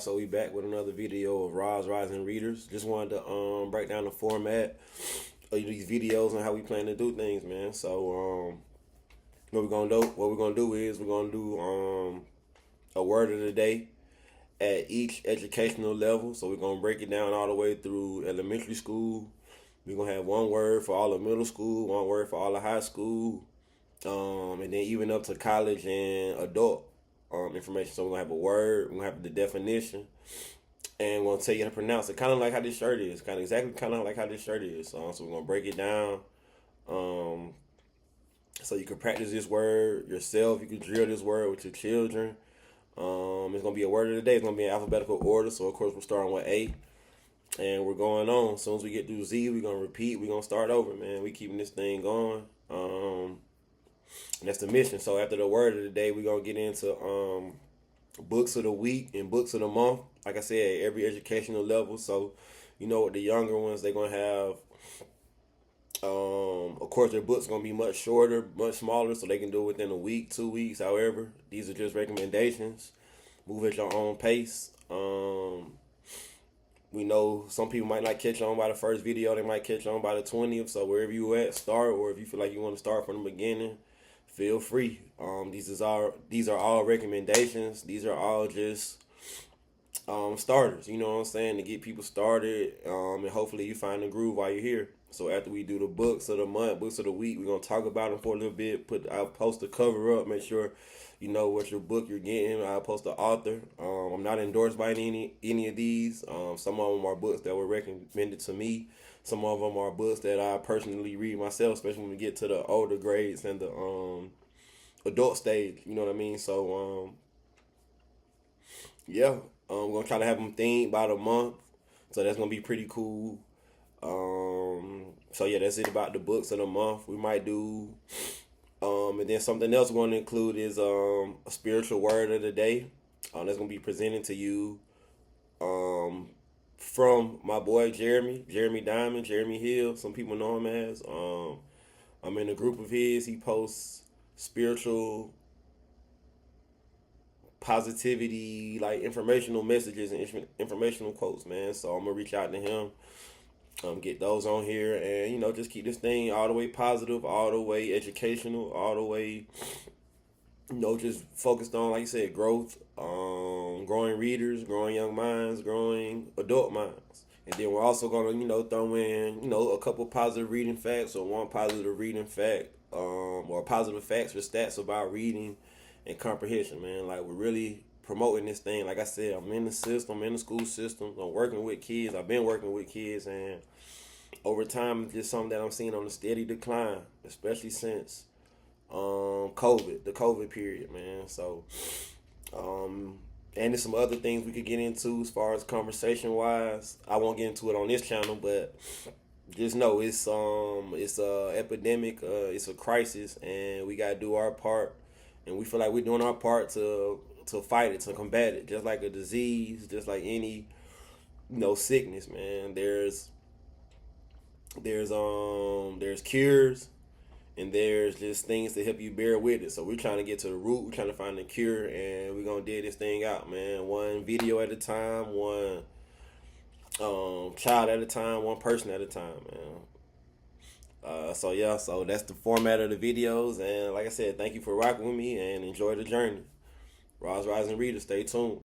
So we back with another video of Roz Rising Readers. Just wanted to break down the format of these videos and how we plan to do things, man. So what we're gonna do is we're gonna do a word of the day at each educational level. So we're gonna break it down all the way through elementary school. We're gonna have one word for all of middle school, one word for all of high school, and then even up to college and adult information. So we're gonna have a word, we're gonna have the definition, and we're gonna tell you how to pronounce it. Kind of like how this shirt is, kind of like how this shirt is. So we're gonna break it down, so you can practice this word yourself. You can drill this word with your children. It's gonna be a word of the day. It's gonna be in alphabetical order. So of course we're starting with A, and we're going on. As soon as we get through Z, we're gonna repeat. We're gonna start over, man. We keeping this thing going. And that's the mission. So after the word of the day, we're gonna get into books of the week and books of the month. Like I said, every educational level. So you know, with the younger ones, they're gonna have of course their books gonna be much shorter, much smaller, so they can do it within a week, 2 weeks. However, these are just recommendations. Move at your own pace. We know some people might not catch on by the first video, they might catch on by the 20th. So wherever you at, start, or if you feel like you want to start from the beginning, feel free. These are all recommendations. These are all just starters. You know what I'm saying, to get people started. And hopefully you find the groove while you're here. So after we do the books of the month, books of the week, we're gonna talk about them for a little bit. I'll post the cover up. Make sure you know what your book you're getting. I'll post the author. I'm not endorsed by any of these. Some of them are books that were recommended to me. Some of them are books that I personally read myself, especially when we get to the older grades and the adult stage. You know what I mean? So yeah, we're gonna try to have them themed by the month. So that's gonna be pretty cool. So yeah, that's it about the books of the month. We might do and then something else we're going to include is a spiritual word of the day. That's going to be presented to you from my boy Jeremy Diamond, Jeremy Hill. Some people know him as. I'm in a group of his. He posts spiritual positivity, like informational messages and informational quotes, man. So I'm gonna reach out to him. Get those on here, and just keep this thing all the way positive, all the way educational, all the way just focused on, like you said, growth, growing readers, growing young minds, growing adult minds. And then we're also gonna throw in a couple positive reading facts, or one positive reading fact, or positive facts or stats about reading and comprehension, man. Like, we're really promoting this thing. Like I said, I'm in the system, I'm in the school system. I'm working with kids. I've been working with kids, and over time, it's just something that I'm seeing on a steady decline, especially since the COVID period, man. So, and there's some other things we could get into as far as conversation wise. I won't get into it on this channel, but just know it's a epidemic, it's a crisis, and we gotta do our part. And we feel like we're doing our part to fight it, to combat it. Just like a disease, just like any sickness, man. There's cures, and there's just things to help you bear with it. So we're trying to get to the root. We're trying to find the cure, and we're gonna dig this thing out, man. One video at a time, one child at a time, one person at a time, man. So that's the format of the videos, and like I said, thank you for rocking with me, and enjoy the journey. Roz Rising Readers, stay tuned.